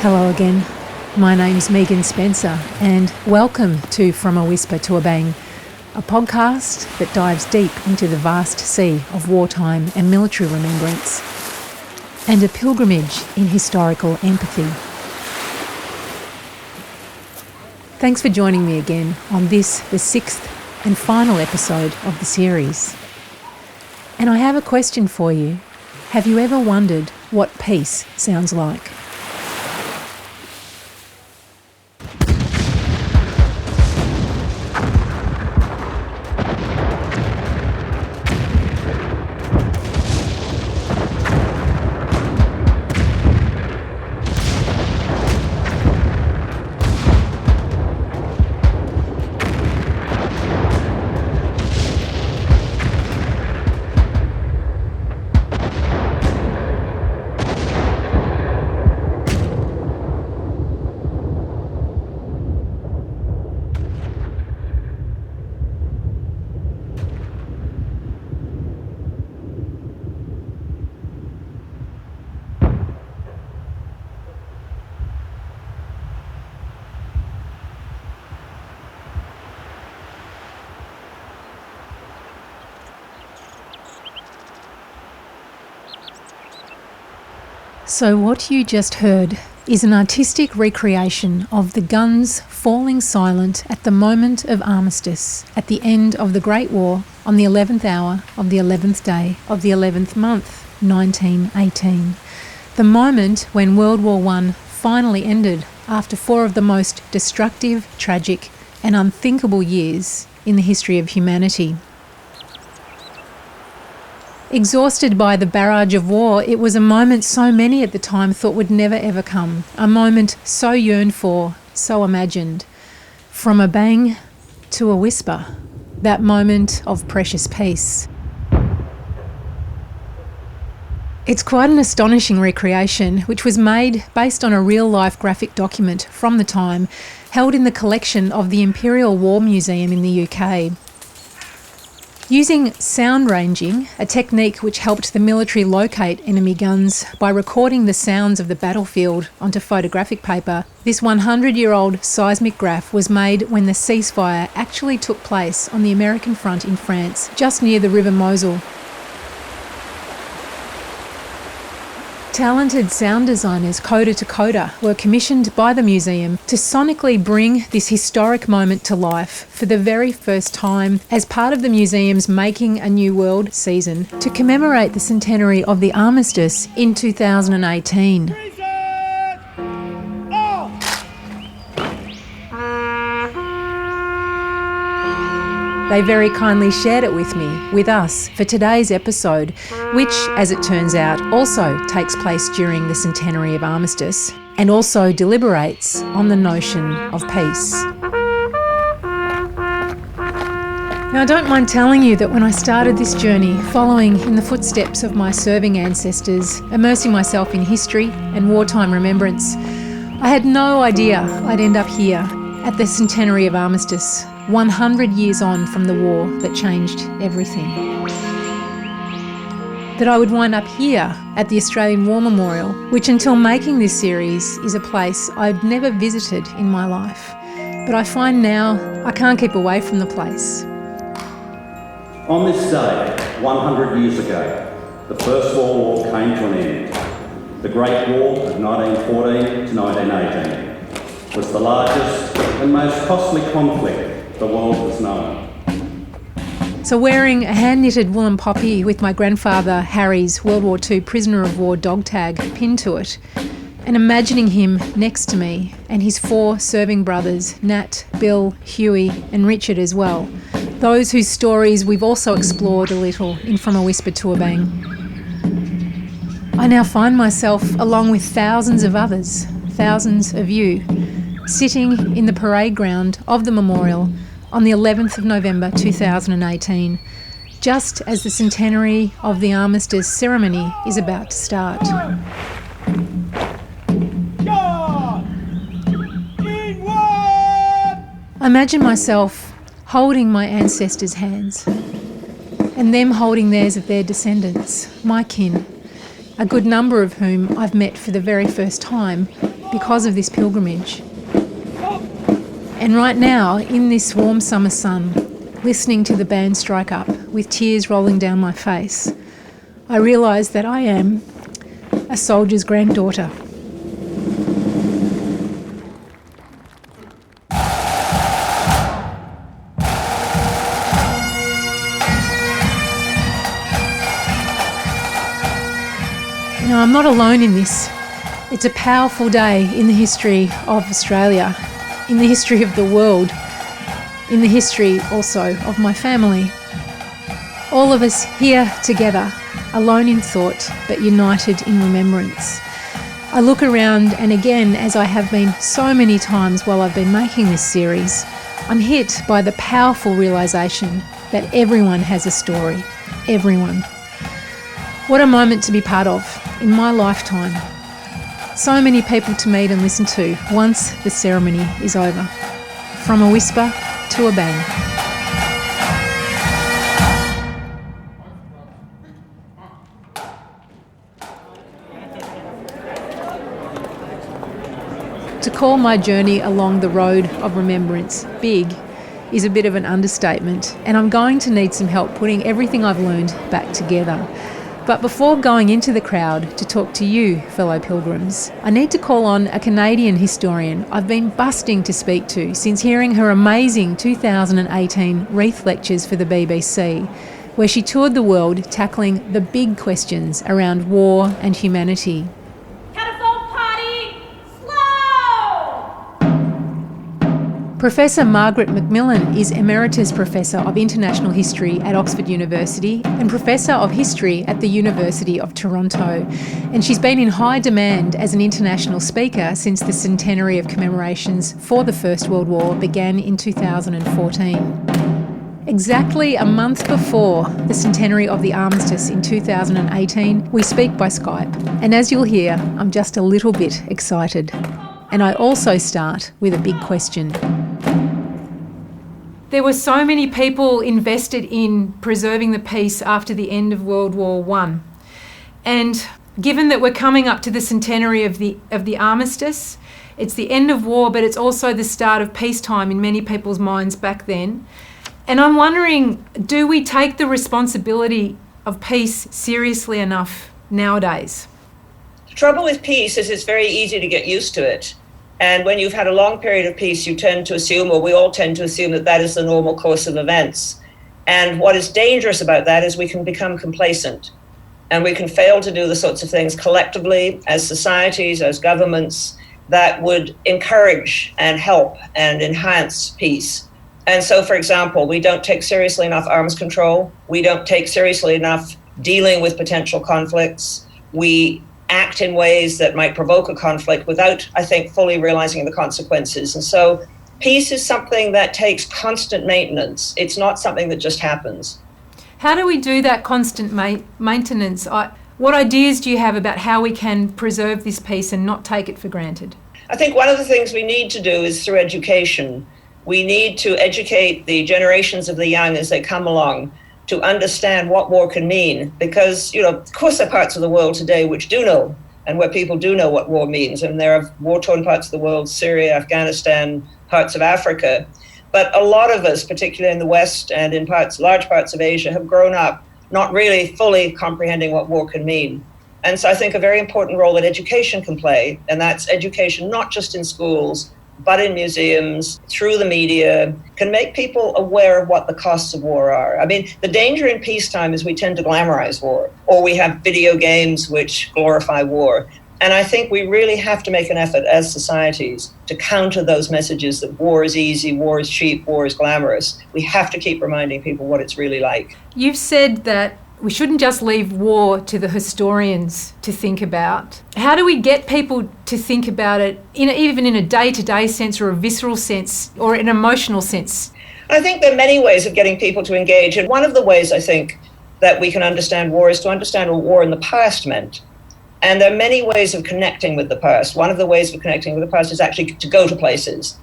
Hello again. My name's Megan Spencer and welcome to From a Whisper to a Bang, a podcast that dives deep into the vast sea of wartime and military remembrance and a pilgrimage in historical empathy. Thanks for joining me again on this, the sixth and final episode of the series. And I have a question for you. Have you ever wondered what peace sounds like? So what you just heard is an artistic recreation of the guns falling silent at the moment of Armistice at the end of the Great War on the 11th hour of the 11th day of the 11th month, 1918. The moment when World War I finally ended after 4 of the most destructive, tragic and unthinkable years in the history of humanity. Exhausted by the barrage of war, it was a moment so many at the time thought would never ever come. A moment so yearned for, so imagined. From a bang to a whisper. That moment of precious peace. It's quite an astonishing recreation, which was made based on a real-life graphic document from the time, held in the collection of the Imperial War Museum in the UK. Using sound ranging, a technique which helped the military locate enemy guns by recording the sounds of the battlefield onto photographic paper, this 100-year-old seismic graph was made when the ceasefire actually took place on the American front in France, just near the River Moselle. Talented sound designers, coda to coda, were commissioned by the museum to sonically bring this historic moment to life for the very first time as part of the museum's Making a New World season to commemorate the centenary of the Armistice in 2018. They very kindly shared it with us, for today's episode, which, as it turns out, also takes place during the centenary of Armistice and also deliberates on the notion of peace. Now, I don't mind telling you that when I started this journey, following in the footsteps of my serving ancestors, immersing myself in history and wartime remembrance, I had no idea I'd end up here at the centenary of Armistice, 100 years on from the war that changed everything. That I would wind up here at the Australian War Memorial, which until making this series is a place I'd never visited in my life. But I find now I can't keep away from the place. On this day, 100 years ago, the First World War came to an end. The Great War of 1914 to 1918 was the largest and most costly conflict the world has known. So wearing a hand-knitted woolen poppy with my grandfather Harry's World War II prisoner of war dog tag pinned to it, and imagining him next to me and his 4 serving brothers, Nat, Bill, Huey and Richard as well, those whose stories we've also explored a little in From a Whisper to a Bang. I now find myself, along with thousands of others, thousands of you, sitting in the parade ground of the memorial on the 11th of November 2018, just as the centenary of the Armistice ceremony is about to start. I imagine myself holding my ancestors' hands and them holding theirs of their descendants, my kin, a good number of whom I've met for the very first time because of this pilgrimage. And right now, in this warm summer sun, listening to the band strike up with tears rolling down my face, I realise that I am a soldier's granddaughter. Now, I'm not alone in this. It's a powerful day in the history of Australia, in the history of the world, in the history also of my family. All of us here together, alone in thought, but united in remembrance. I look around and again, as I have been so many times while I've been making this series, I'm hit by the powerful realisation that everyone has a story. Everyone. What a moment to be part of in my lifetime. So many people to meet and listen to once the ceremony is over. From a whisper to a bang. To call my journey along the road of remembrance big is a bit of an understatement, and I'm going to need some help putting everything I've learned back together. But before going into the crowd to talk to you, fellow pilgrims, I need to call on a Canadian historian I've been busting to speak to since hearing her amazing 2018 Wreath lectures for the BBC, where she toured the world tackling the big questions around war and humanity. Professor Margaret MacMillan is Emeritus Professor of International History at Oxford University and Professor of History at the University of Toronto. And she's been in high demand as an international speaker since the Centenary of commemorations for the First World War began in 2014. Exactly a month before the centenary of the Armistice in 2018, we speak by Skype. And as you'll hear, I'm just a little bit excited. And I also start with a big question. There were so many people invested in preserving the peace after the end of World War I. And given that we're coming up to the centenary of the Armistice, it's the end of war, but it's also the start of peacetime in many people's minds back then. And I'm wondering, do we take the responsibility of peace seriously enough nowadays? The trouble with peace is it's very easy to get used to it. And when you've had a long period of peace, you tend to assume, or we all tend to assume, that that is the normal course of events. And what is dangerous about that is we can become complacent. And we can fail to do the sorts of things collectively, as societies, as governments, that would encourage and help and enhance peace. And so, for example, we don't take seriously enough arms control. We don't take seriously enough dealing with potential conflicts. We act in ways that might provoke a conflict without, I think, fully realizing the consequences. And so peace is something that takes constant maintenance. It's not something that just happens. How do we do that constant maintenance? What ideas do you have about how we can preserve this peace and not take it for granted? I think one of the things we need to do is through education. We need to educate the generations of the young as they come along to understand what war can mean, because, of course there are parts of the world today which do know, and where people do know what war means, and there are war-torn parts of the world, Syria, Afghanistan, parts of Africa. But a lot of us, particularly in the West and in large parts of Asia, have grown up not really fully comprehending what war can mean. And so I think a very important role that education can play, and that's education not just in schools, but in museums, through the media, can make people aware of what the costs of war are. I mean, the danger in peacetime is we tend to glamorize war, or we have video games which glorify war. And I think we really have to make an effort as societies to counter those messages that war is easy, war is cheap, war is glamorous. We have to keep reminding people what it's really like. You've said that we shouldn't just leave war to the historians to think about. How do we get people to think about it, even in a day-to-day sense or a visceral sense or an emotional sense? I think there are many ways of getting people to engage. And one of the ways I think that we can understand war is to understand what war in the past meant. And there are many ways of connecting with the past. One of the ways of connecting with the past is actually to go to places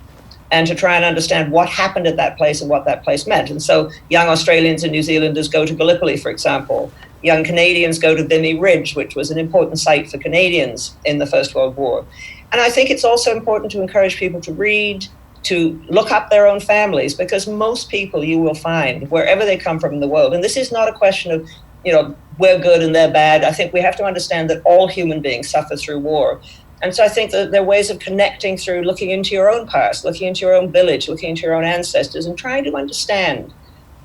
and to try and understand what happened at that place and what that place meant. And so young Australians and New Zealanders go to Gallipoli, for example. Young Canadians go to Vimy Ridge, which was an important site for Canadians in the First World War. And I think it's also important to encourage people to read, to look up their own families, because most people you will find, wherever they come from in the world, and this is not a question of, we're good and they're bad. I think we have to understand that all human beings suffer through war. And so I think that there are ways of connecting through looking into your own past, looking into your own village, looking into your own ancestors, and trying to understand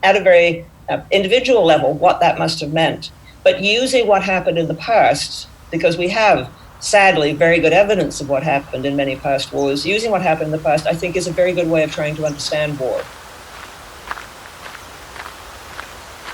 at a very individual level what that must have meant. But using what happened in the past, because we have, sadly, very good evidence of what happened in many past wars, using what happened in the past, I think, is a very good way of trying to understand war.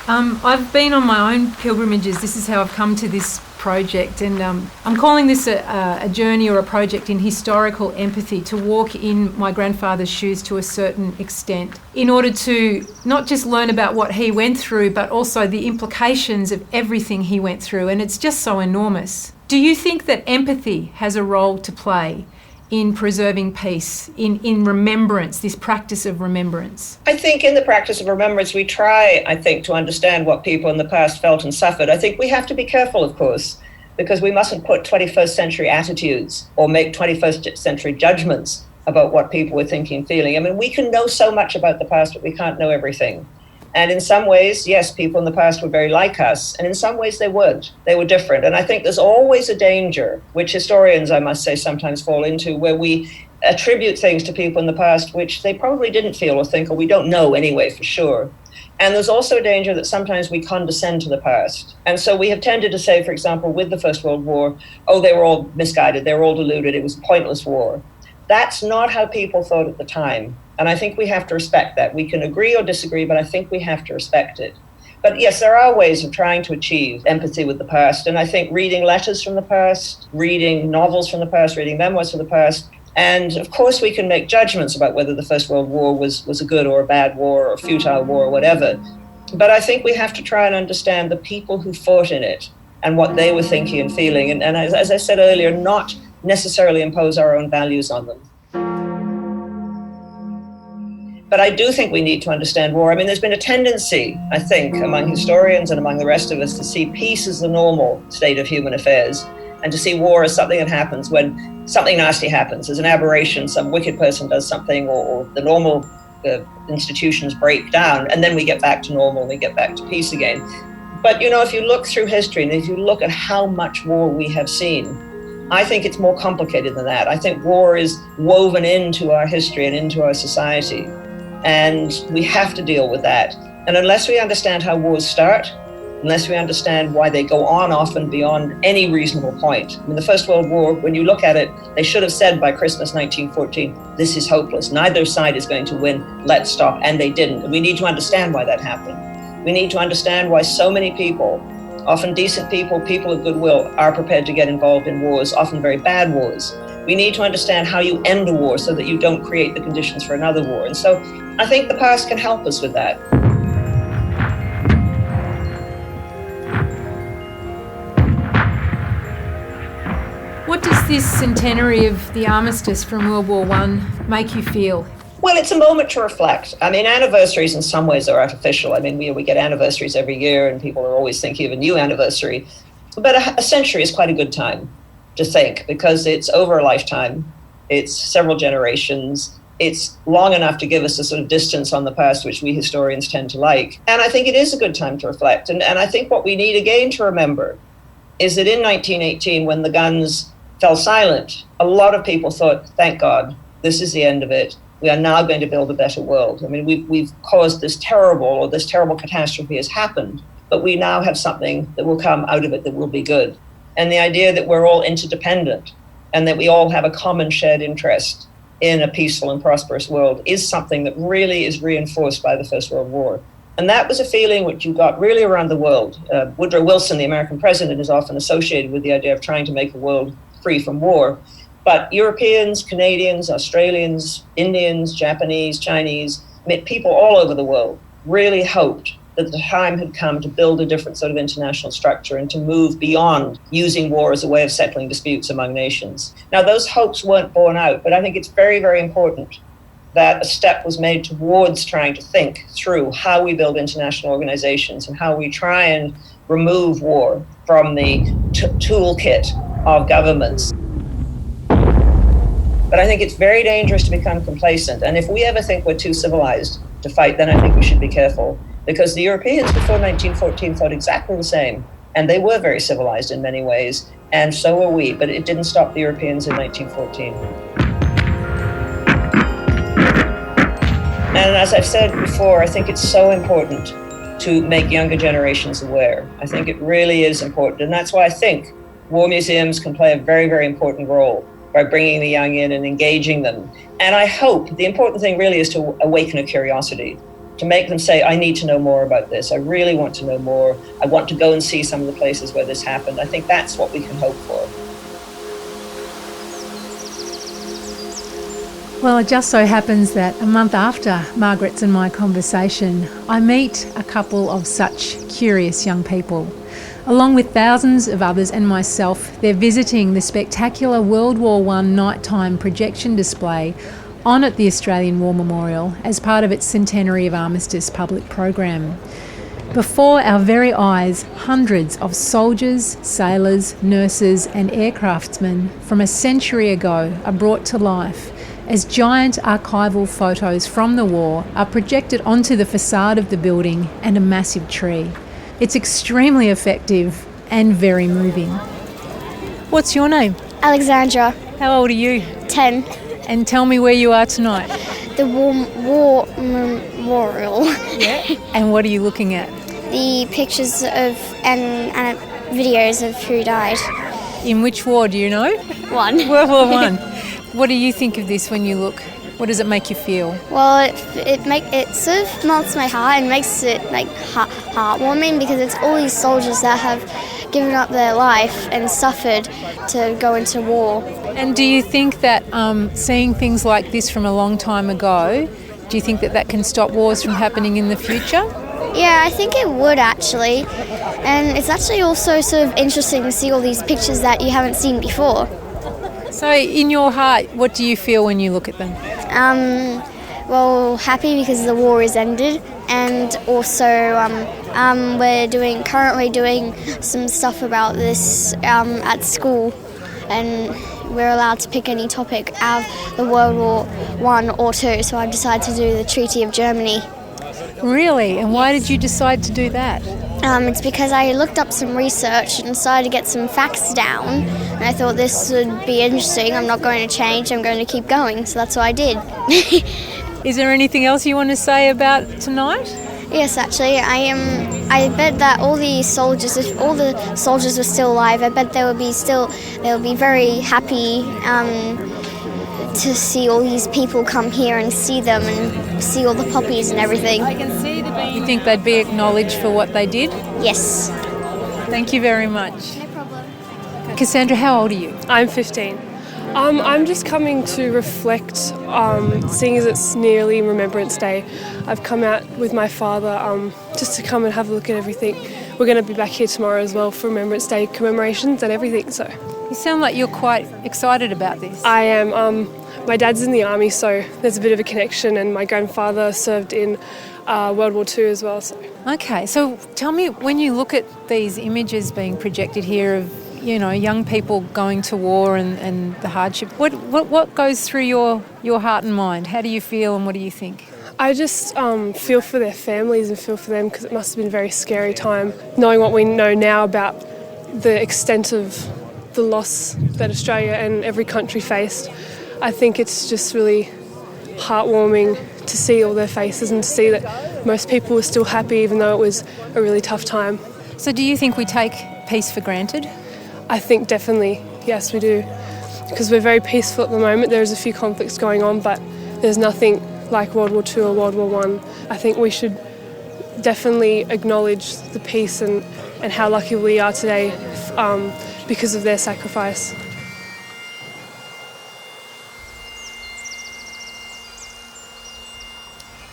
I've been on my own pilgrimages. This is how I've come to this project, and I'm calling this a journey or a project in historical empathy, to walk in my grandfather's shoes to a certain extent, in order to not just learn about what he went through, but also the implications of everything he went through, and it's just so enormous. Do you think that empathy has a role to play in preserving peace, in remembrance, this practice of remembrance? I think in the practice of remembrance, we try, to understand what people in the past felt and suffered. I think we have to be careful, of course, because we mustn't put 21st century attitudes or make 21st century judgments about what people were thinking and feeling. We can know so much about the past, but we can't know everything. And in some ways, yes, people in the past were very like us, and in some ways they weren't. They were different. And I think there's always a danger, which historians, I must say, sometimes fall into, where we attribute things to people in the past which they probably didn't feel or think, or we don't know anyway for sure. And there's also a danger that sometimes we condescend to the past. And so we have tended to say, for example, with the First World War, they were all misguided, they were all deluded, it was a pointless war. That's not how people thought at the time. And I think we have to respect that. We can agree or disagree, but I think we have to respect it. But yes, there are ways of trying to achieve empathy with the past. And I think reading letters from the past, reading novels from the past, reading memoirs from the past. And of course, we can make judgments about whether the First World War was a good or a bad war or a futile war or whatever. But I think we have to try and understand the people who fought in it and what they were thinking and feeling. And as I said earlier, not necessarily impose our own values on them. But I do think we need to understand war. There's been a tendency, I think, among historians and among the rest of us to see peace as the normal state of human affairs, and to see war as something that happens when something nasty happens, as an aberration, some wicked person does something, or the normal institutions break down, and then we get back to normal, we get back to peace again. But, if you look through history, and if you look at how much war we have seen, I think it's more complicated than that. I think war is woven into our history and into our society. And we have to deal with that. And unless we understand how wars start, unless we understand why they go on often beyond any reasonable point. The First World War, when you look at it, they should have said by Christmas 1914, this is hopeless. Neither side is going to win. Let's stop. And they didn't. And we need to understand why that happened. We need to understand why so many people, often decent people, people of goodwill, are prepared to get involved in wars, often very bad wars. We need to understand how you end a war so that you don't create the conditions for another war. And so I think the past can help us with that. What does this centenary of the Armistice from World War I make you feel? Well, it's a moment to reflect. Anniversaries in some ways are artificial. We get anniversaries every year and people are always thinking of a new anniversary. But a century is quite a good time to think, because it's over a lifetime, it's several generations, it's long enough to give us a sort of distance on the past, which we historians tend to like. And I think it is a good time to reflect. And I think what we need again to remember is that in 1918, when the guns fell silent, a lot of people thought, thank God, this is the end of it. We are now going to build a better world. We've caused this terrible catastrophe has happened, but we now have something that will come out of it that will be good. And the idea that we're all interdependent and that we all have a common shared interest in a peaceful and prosperous world is something that really is reinforced by the First World War. And that was a feeling which you got really around the world. Woodrow Wilson, the American president, is often associated with the idea of trying to make a world free from war. But Europeans, Canadians, Australians, Indians, Japanese, Chinese, people all over the world really hoped that the time had come to build a different sort of international structure and to move beyond using war as a way of settling disputes among nations. Now, those hopes weren't borne out, but I think it's very, very important that a step was made towards trying to think through how we build international organizations and how we try and remove war from the toolkit of governments. But I think it's very dangerous to become complacent. And if we ever think we're too civilized to fight, then I think we should be careful. Because the Europeans before 1914 thought exactly the same. And they were very civilized in many ways. And so were we. But it didn't stop the Europeans in 1914. And as I've said before, I think it's so important to make younger generations aware. I think it really is important. And that's why I think war museums can play a very, very important role by bringing the young in and engaging them. And I hope the important thing really is to awaken a curiosity, to make them say, I need to know more about this. I really want to know more. I want to go and see some of the places where this happened. I think that's what we can hope for. Well, it just so happens that a month after Margaret's and my conversation, I meet a couple of such curious young people. Along with thousands of others and myself, they're visiting the spectacular World War I nighttime projection display on at the Australian War Memorial as part of its Centenary of Armistice public program. Before our very eyes, hundreds of soldiers, sailors, nurses and aircraftsmen from a century ago are brought to life as giant archival photos from the war are projected onto the facade of the building and a massive tree. It's extremely effective and very moving. What's your name? Alexandra, How old are you? 10. And tell me where you are tonight. The War Memorial. Yeah. And what are you looking at? The pictures of and videos of who died. In which war, do you know? One. World War One. What do you think of this when you look? What does it make you feel? Well, it sort of melts my heart and makes it like heartwarming because it's all these soldiers that have given up their life and suffered to go into war. And do you think that seeing things like this from a long time ago, do you think that that can stop wars from happening in the future? Yeah, I think it would actually. And it's actually also sort of interesting to see all these pictures that you haven't seen before. So in your heart, what do you feel when you look at them? Well, happy because the war is ended, and also we're currently doing some stuff about this at school, and we're allowed to pick any topic out of the World War I or II, so I've decided to do the Treaty of Germany. Really? And why did you decide to do that? It's because I looked up some research and decided to get some facts down, and I thought this would be interesting. I'm not going to change, I'm going to keep going, so that's what I did. Is there anything else you want to say about tonight? Yes, actually, I bet that all the soldiers, if all the soldiers were still alive, I bet they would be very happy to see all these people come here and see them and see all the poppies and everything. You think they'd be acknowledged for what they did? Yes. Thank you very much. No problem. Cassandra, how old are you? I'm 15. I'm just coming to reflect, seeing as it's nearly Remembrance Day. I've come out with my father just to come and have a look at everything. We're going to be back here tomorrow as well for Remembrance Day commemorations and everything. So You sound like you're quite excited about this. I am. My dad's in the army, so there's a bit of a connection, and my grandfather served in World War II as well. So. Okay, so tell me, when you look at these images being projected here of, young people going to war and the hardship, what goes through your heart and mind? How do you feel and what do you think? I just feel for their families and feel for them because it must have been a very scary time. Knowing what we know now about the extent of the loss that Australia and every country faced, I think it's just really heartwarming to see all their faces and to see that most people were still happy even though it was a really tough time. So do you think we take peace for granted? I think definitely, yes, we do. Because we're very peaceful at the moment. There's a few conflicts going on, but there's nothing like World War II or World War I. I think we should definitely acknowledge the peace and how lucky we are today because of their sacrifice.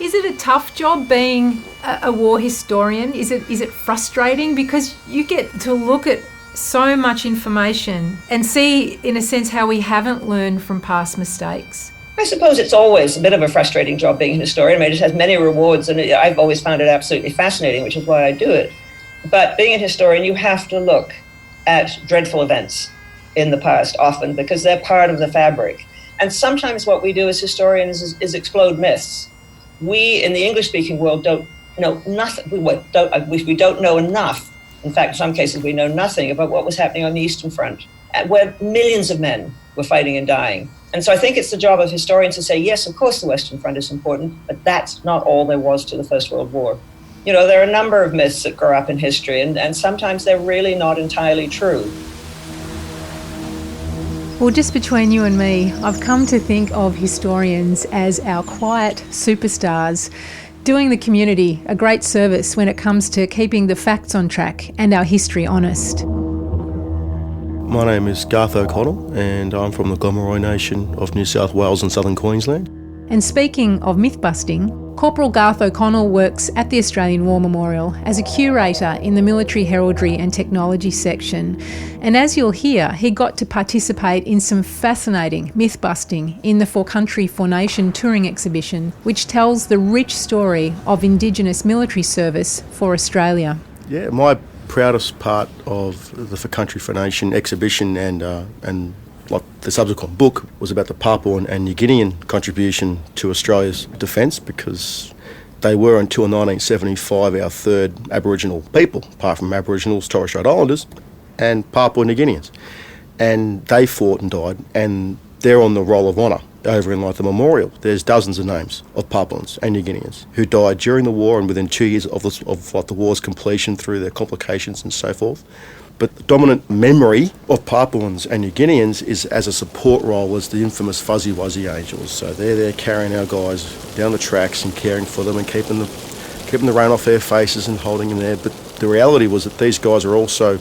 Is it a tough job being a war historian? Is it frustrating? Because you get to look at so much information and see, in a sense, how we haven't learned from past mistakes. I suppose it's always a bit of a frustrating job being a historian. I mean, it has many rewards, and I've always found it absolutely fascinating, which is why I do it. But being a historian, you have to look at dreadful events in the past often because they're part of the fabric. And sometimes what we do as historians is explode myths. We in the English-speaking world don't know nothing. We don't know enough. In fact, in some cases, we know nothing about what was happening on the Eastern Front, where millions of men were fighting and dying. And so I think it's the job of historians to say, yes, of course the Western Front is important, but that's not all there was to the First World War. You know, there are a number of myths that grow up in history, and sometimes they're really not entirely true. Well, just between you and me, I've come to think of historians as our quiet superstars, doing the community a great service when it comes to keeping the facts on track and our history honest. My name is Garth O'Connell and I'm from the Gomeroi Nation of New South Wales and Southern Queensland. And speaking of myth-busting, Corporal Garth O'Connell works at the Australian War Memorial as a curator in the Military Heraldry and Technology section. And as you'll hear, he got to participate in some fascinating myth-busting in the For Country, For Nation touring exhibition, which tells the rich story of Indigenous military service for Australia. Yeah, my proudest part of the For Country, For Nation exhibition and like the subsequent book was about the Papuan and New Guinean contribution to Australia's defence, because they were until 1975 our third Aboriginal people, apart from Aboriginals, Torres Strait Islanders and Papua New Guineans. And they fought and died, and they're on the Roll of Honour over in like the memorial. There's dozens of names of Papuans and New Guineans who died during the war and within 2 years of the war's completion through their complications and so forth. But the dominant memory of Papuans and New Guineans is as a support role as the infamous Fuzzy Wuzzy Angels. So they're there carrying our guys down the tracks and caring for them and keeping the rain off their faces and holding them there. But the reality was that these guys are also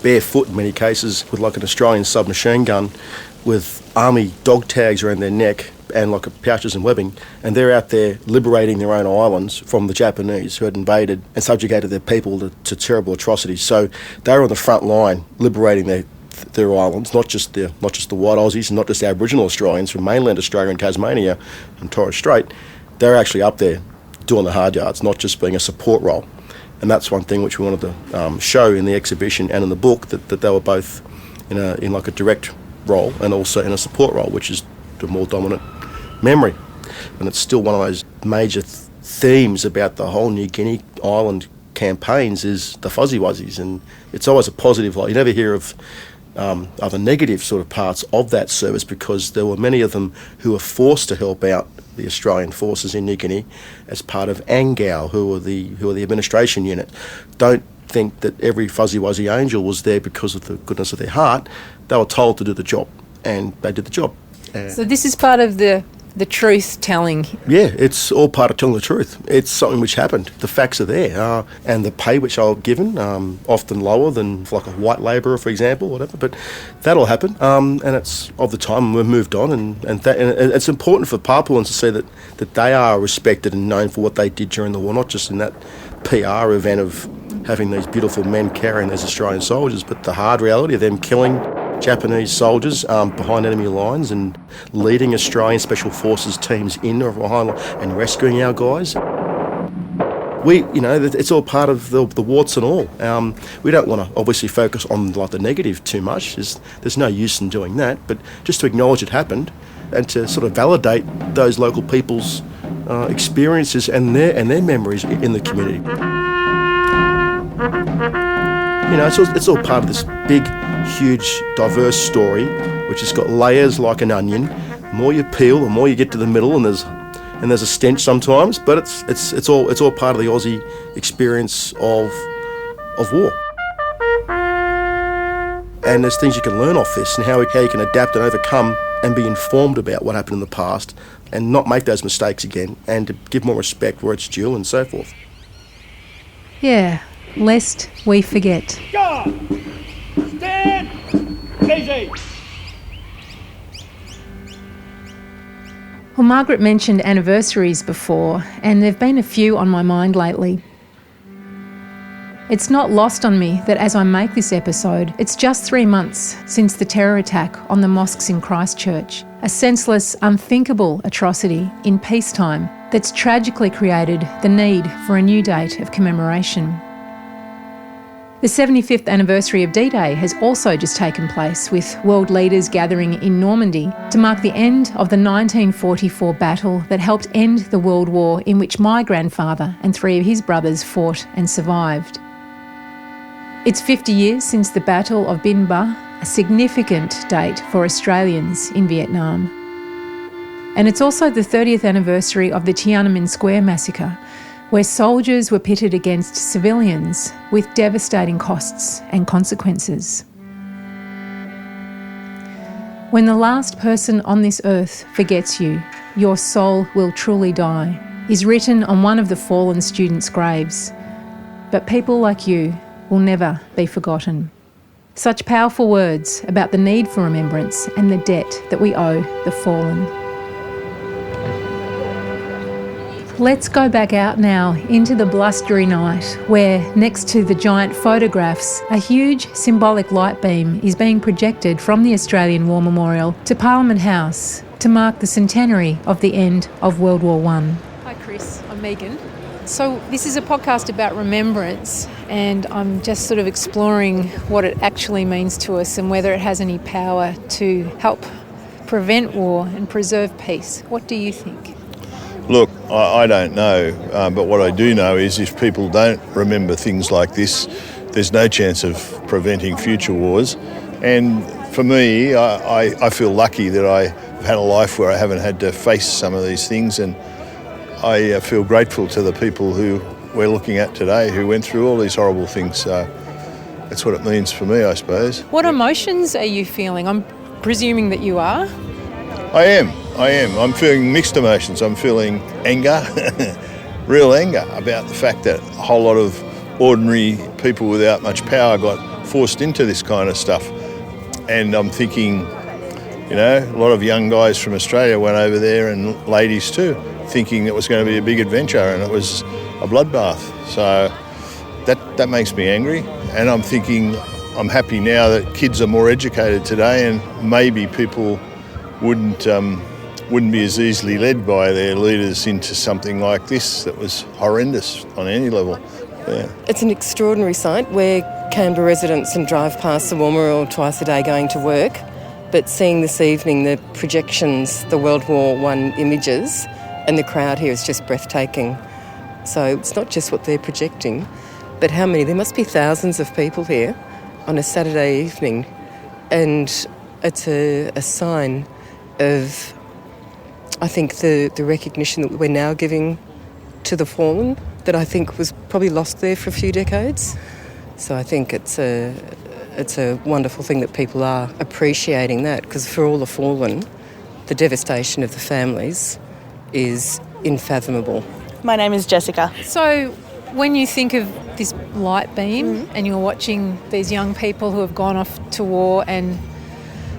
barefoot in many cases with like an Australian submachine gun with army dog tags around their neck and like pouches and webbing, and they're out there liberating their own islands from the Japanese who had invaded and subjugated their people to terrible atrocities. So they were on the front line liberating their islands, not just the white Aussies and not just Aboriginal Australians from mainland Australia and Tasmania and Torres Strait. They're actually up there doing the hard yards, not just being a support role. And that's one thing which we wanted to show in the exhibition and in the book, that they were both in like a direct role and also in a support role, which is the more dominant memory. And it's still one of those major themes about the whole New Guinea island campaigns is the Fuzzy Wuzzies, and it's always a positive light. You never hear of other negative sort of parts of that service, because there were many of them who were forced to help out the Australian forces in New Guinea as part of ANGAO, who are the administration unit. Don't think that every Fuzzy Wuzzy Angel was there because of the goodness of their heart. They were told to do the job, and they did the job. So this is part of the truth telling. Yeah, it's all part of telling the truth. It's something which happened. The facts are there, and the pay which I was given, often lower than for like a white labourer, for example, whatever. But that'll happen, and it's of the time. We've moved on, and it's important for Papuans to see that they are respected and known for what they did during the war, not just in that PR event of having these beautiful men carrying these Australian soldiers, but the hard reality of them killing Japanese soldiers behind enemy lines and leading Australian Special Forces teams in behind and rescuing our guys. It's all part of the warts and all. We don't want to obviously focus on like the negative too much. There's no use in doing that, but just to acknowledge it happened and to sort of validate those local people's experiences and their memories in the community. It's all part of this big, huge, diverse story, which has got layers like an onion. The more you peel, the more you get to the middle, and there's a stench sometimes. But it's all part of the Aussie experience of war. And there's things you can learn off this, and how you can adapt and overcome and be informed about what happened in the past, and not make those mistakes again, and to give more respect where it's due, and so forth. Yeah. Lest we forget. Guard! Stand! Easy! Well, Margaret mentioned anniversaries before, and there have been a few on my mind lately. It's not lost on me that as I make this episode, it's just 3 months since the terror attack on the mosques in Christchurch, a senseless, unthinkable atrocity in peacetime that's tragically created the need for a new date of commemoration. The 75th anniversary of D-Day has also just taken place, with world leaders gathering in Normandy to mark the end of the 1944 battle that helped end the World War in which my grandfather and 3 of his brothers fought and survived. It's 50 years since the Battle of Bin Ba, a significant date for Australians in Vietnam. And it's also the 30th anniversary of the Tiananmen Square massacre, where soldiers were pitted against civilians with devastating costs and consequences. When the last person on this earth forgets you, your soul will truly die, is written on one of the fallen students' graves. But people like you will never be forgotten. Such powerful words about the need for remembrance and the debt that we owe the fallen. Let's go back out now into the blustery night where, next to the giant photographs, a huge symbolic light beam is being projected from the Australian War Memorial to Parliament House to mark the centenary of the end of World War I. Hi Chris, I'm Megan. So this is a podcast about remembrance, and I'm just sort of exploring what it actually means to us and whether it has any power to help prevent war and preserve peace. What do you think? Look, I don't know, but what I do know is if people don't remember things like this, there's no chance of preventing future wars. And for me, I feel lucky that I've had a life where I haven't had to face some of these things, and I feel grateful to the people who we're looking at today who went through all these horrible things. So that's what it means for me, I suppose. What emotions are you feeling? I'm presuming that you are. I am. I'm feeling mixed emotions. I'm feeling anger, real anger about the fact that a whole lot of ordinary people without much power got forced into this kind of stuff. And I'm thinking, a lot of young guys from Australia went over there, and ladies too, thinking it was going to be a big adventure, and it was a bloodbath. So that makes me angry. And I'm thinking, I'm happy now that kids are more educated today, and maybe people wouldn't be as easily led by their leaders into something like this that was horrendous on any level. Yeah. It's an extraordinary sight. We're Canberra residents and drive past the War Memorial twice a day going to work, but seeing this evening the projections, the World War I images, and the crowd here is just breathtaking. So it's not just what they're projecting, but how many? There must be thousands of people here on a Saturday evening, and it's a sign of, I think, the recognition that we're now giving to the fallen that I think was probably lost there for a few decades. So I think it's a wonderful thing that people are appreciating that, because for all the fallen, the devastation of the families is unfathomable. My name is Jessica. So when you think of this light beam and you're watching these young people who have gone off to war and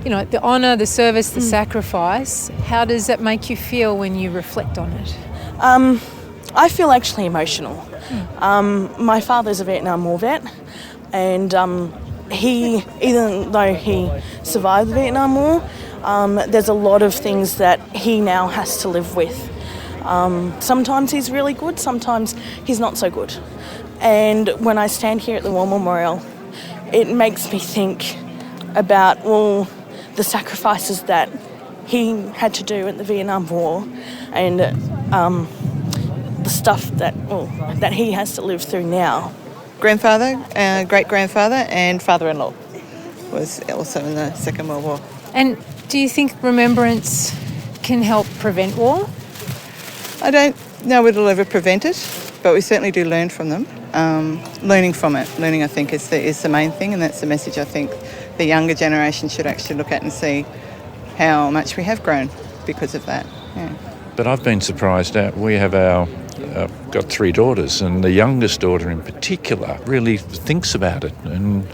the honour, the service, the sacrifice, how does that make you feel when you reflect on it? I feel actually emotional. My father's a Vietnam War vet, and even though he survived the Vietnam War, there's a lot of things that he now has to live with. Sometimes he's really good, sometimes he's not so good. And when I stand here at the War Memorial, it makes me think about the sacrifices that he had to do in the Vietnam War, and the stuff that he has to live through now. Grandfather, great-grandfather and father-in-law was also in the Second World War. And do you think remembrance can help prevent war? I don't know whether it'll ever prevent it, but we certainly do learn from them. Learning from it. Learning, I think, is the main thing, and that's the message I think the younger generation should actually look at and see how much we have grown because of that. Yeah. But I've been surprised at, we have got 3 daughters, and the youngest daughter in particular really thinks about it. And,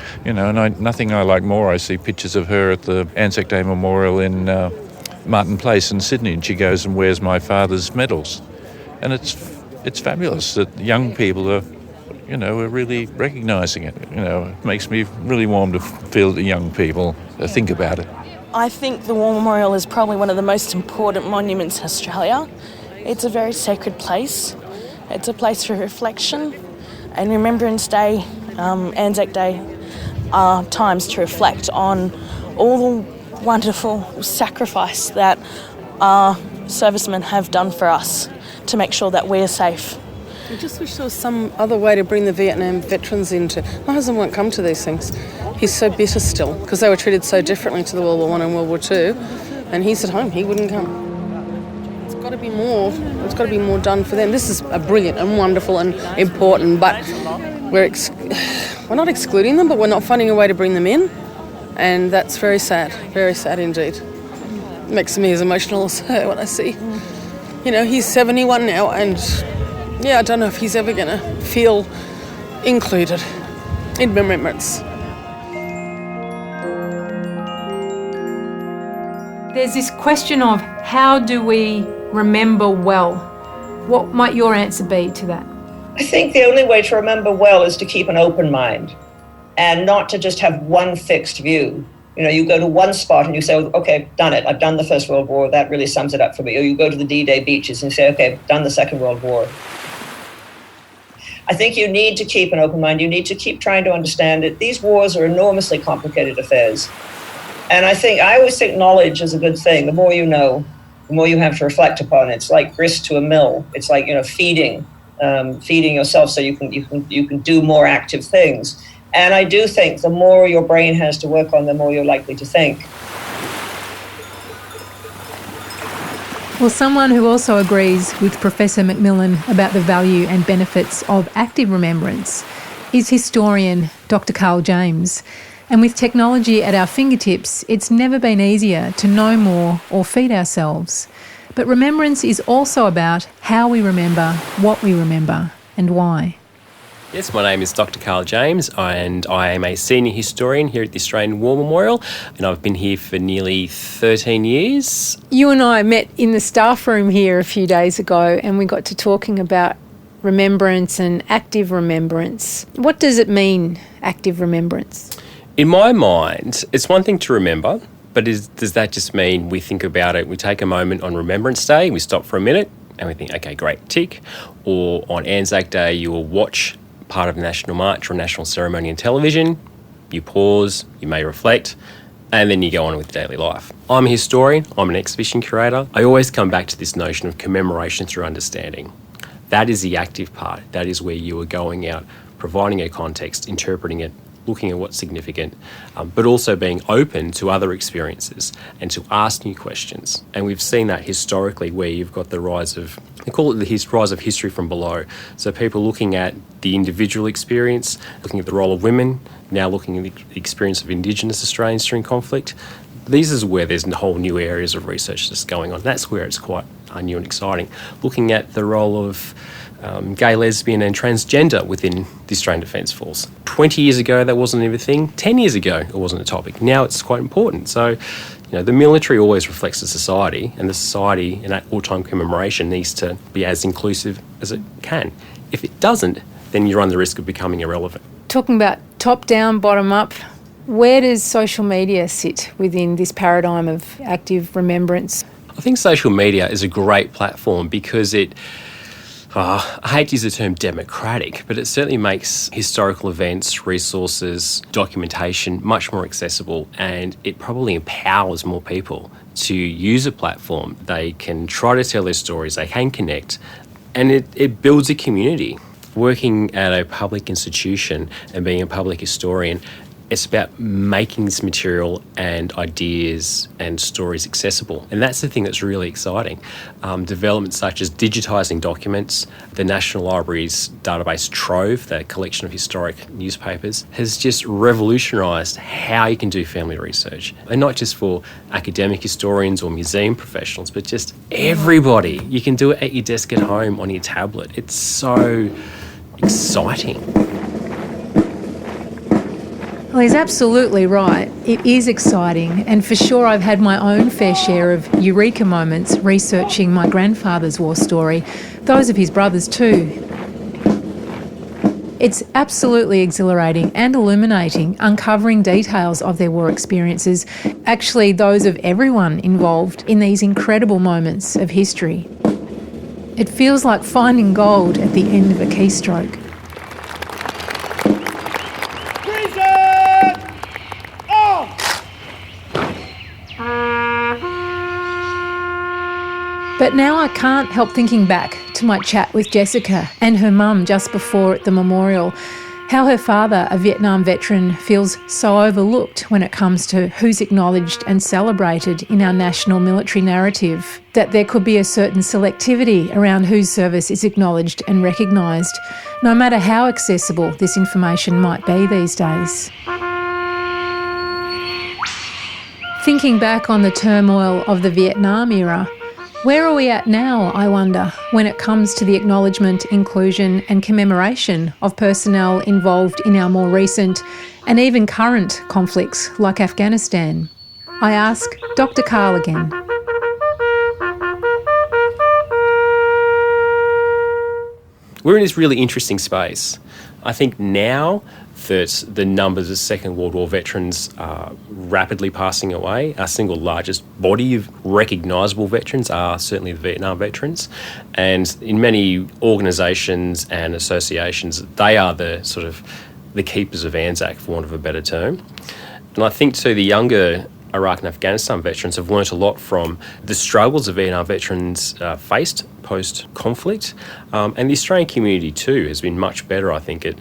nothing I like more, I see pictures of her at the Anzac Day Memorial in Martin Place in Sydney, and she goes and wears my father's medals. And it's fabulous that young people are really recognising it. It makes me really warm to feel that the young people think about it. I think the War Memorial is probably one of the most important monuments in Australia. It's a very sacred place. It's a place for reflection, and Remembrance Day Anzac Day are times to reflect on all the wonderful sacrifice that our servicemen have done for us to make sure that we're safe. I just wish there was some other way to bring the Vietnam veterans into. My husband won't come to these things. He's so bitter still because they were treated so differently to the World War I and World War II, and he's at home. He wouldn't come. It's got to be more. It's got to be more done for them. This is brilliant and wonderful and important, but we're not excluding them, but we're not finding a way to bring them in, and that's very sad indeed. It makes me as emotional as her when I see. You know, he's 71 now, and I don't know if he's ever going to feel included in remembrance. There's this question of how do we remember well? What might your answer be to that? I think the only way to remember well is to keep an open mind and not to just have one fixed view. You know, you go to one spot and you say, okay, done it. I've done the First World War. That really sums it up for me. Or you go to the D-Day beaches and say, okay, done the Second World War. I think you need to keep an open mind. You need to keep trying to understand it. These wars are enormously complicated affairs. And I always think knowledge is a good thing. The more you know, the more you have to reflect upon it. It's like grist to a mill. It's like, feeding yourself so you can do more active things. And I do think the more your brain has to work on, the more you're likely to think. Well, someone who also agrees with Professor MacMillan about the value and benefits of active remembrance is historian Dr. Carl James. And with technology at our fingertips, it's never been easier to know more or feed ourselves. But remembrance is also about how we remember, what we remember, and why. Yes, my name is Dr. Carl James, and I am a senior historian here at the Australian War Memorial, and I've been here for nearly 13 years. You and I met in the staff room here a few days ago, and we got to talking about remembrance and active remembrance. What does it mean, active remembrance? In my mind, it's one thing to remember, but does that just mean we think about it, we take a moment on Remembrance Day, we stop for a minute, and we think, okay, great, tick. Or on Anzac Day, you will watch part of a national march or a national ceremony on television, you pause, you may reflect, and then you go on with daily life. I'm a historian, I'm an exhibition curator. I always come back to this notion of commemoration through understanding. That is the active part. That is where you are going out, providing a context, interpreting it, looking at what's significant, but also being open to other experiences and to ask new questions. And we've seen that historically where you've got the rise of, they call it the rise of history from below. So people looking at the individual experience, looking at the role of women, now looking at the experience of Indigenous Australians during conflict. These is where there's whole new areas of research that's going on. That's where it's quite new and exciting. Looking at the role of gay, lesbian and transgender within the Australian Defence Force. 20 years ago, that wasn't even a thing. 10 years ago, it wasn't a topic. Now it's quite important. So, the military always reflects the society, and the society in that wartime commemoration needs to be as inclusive as it can. If it doesn't, then you run the risk of becoming irrelevant. Talking about top down, bottom up, where does social media sit within this paradigm of active remembrance? I think social media is a great platform because it, I hate to use the term democratic, but it certainly makes historical events, resources, documentation much more accessible, and it probably empowers more people to use a platform. They can try to tell their stories, they can connect, and it builds a community. Working at a public institution and being a public historian, it's about making this material and ideas and stories accessible. And that's the thing that's really exciting. Developments such as digitising documents, the National Library's database Trove, the collection of historic newspapers, has just revolutionised how you can do family research. And not just for academic historians or museum professionals, but just everybody. You can do it at your desk at home on your tablet. It's so exciting. Well, he's absolutely right. It is exciting, and for sure I've had my own fair share of eureka moments researching my grandfather's war story, those of his brothers too. It's absolutely exhilarating and illuminating, uncovering details of their war experiences, actually those of everyone involved in these incredible moments of history. It feels like finding gold at the end of a keystroke. But now I can't help thinking back to my chat with Jessica and her mum just before at the memorial, how her father, a Vietnam veteran, feels so overlooked when it comes to who's acknowledged and celebrated in our national military narrative, that there could be a certain selectivity around whose service is acknowledged and recognised, no matter how accessible this information might be these days. Thinking back on the turmoil of the Vietnam era, where are we at now, I wonder, when it comes to the acknowledgement, inclusion and commemoration of personnel involved in our more recent and even current conflicts like Afghanistan? I ask Dr. Karl again. We're in this really interesting space. I think now that the numbers of Second World War veterans are rapidly passing away, our single largest body of recognisable veterans are certainly the Vietnam veterans. And in many organisations and associations, they are the sort of the keepers of Anzac, for want of a better term. And I think too, the younger Iraq and Afghanistan veterans have learnt a lot from the struggles of Vietnam veterans faced post-conflict. And the Australian community too has been much better, I think, at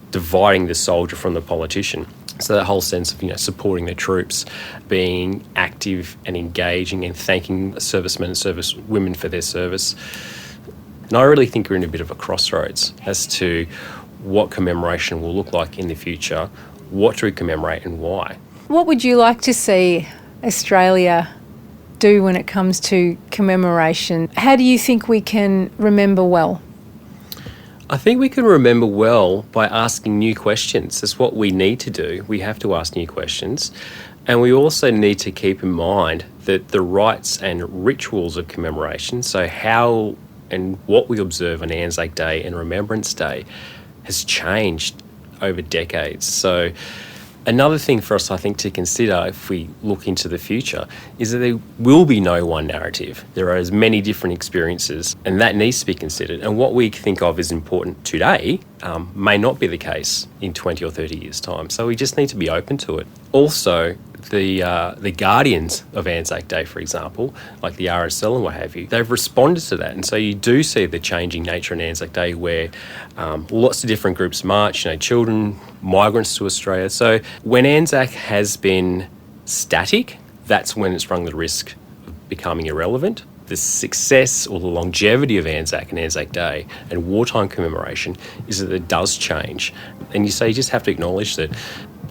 dividing the soldier from the politician. So that whole sense of, supporting the troops, being active and engaging and thanking servicemen and servicewomen for their service. And I really think we're in a bit of a crossroads as to what commemoration will look like in the future, what to commemorate and why. What would you like to see Australia do when it comes to commemoration? How do you think we can remember well? I think we can remember well by asking new questions. That's what we need to do. We have to ask new questions. And we also need to keep in mind that the rites and rituals of commemoration, so how and what we observe on Anzac Day and Remembrance Day, has changed over decades. So another thing for us, I think, to consider if we look into the future is that there will be no one narrative. There are as many different experiences, and that needs to be considered. And what we think of as important today may not be the case in 20 or 30 years' time. So we just need to be open to it. Also, the guardians of Anzac Day, for example, like the RSL and what have you, they've responded to that. And so you do see the changing nature on Anzac Day where lots of different groups march, children, migrants to Australia. So when Anzac has been static, that's when it's run the risk of becoming irrelevant. The success or the longevity of Anzac and Anzac Day and wartime commemoration is that it does change. And you just have to acknowledge that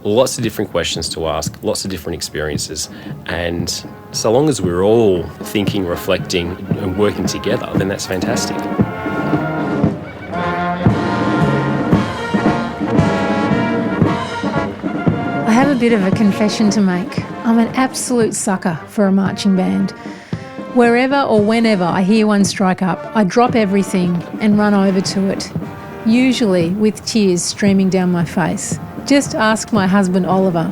lots of different questions to ask, lots of different experiences, and so long as we're all thinking, reflecting and working together, then that's fantastic. I have a bit of a confession to make. I'm an absolute sucker for a marching band. Wherever or whenever I hear one strike up, I drop everything and run over to it, usually with tears streaming down my face. Just ask my husband Oliver.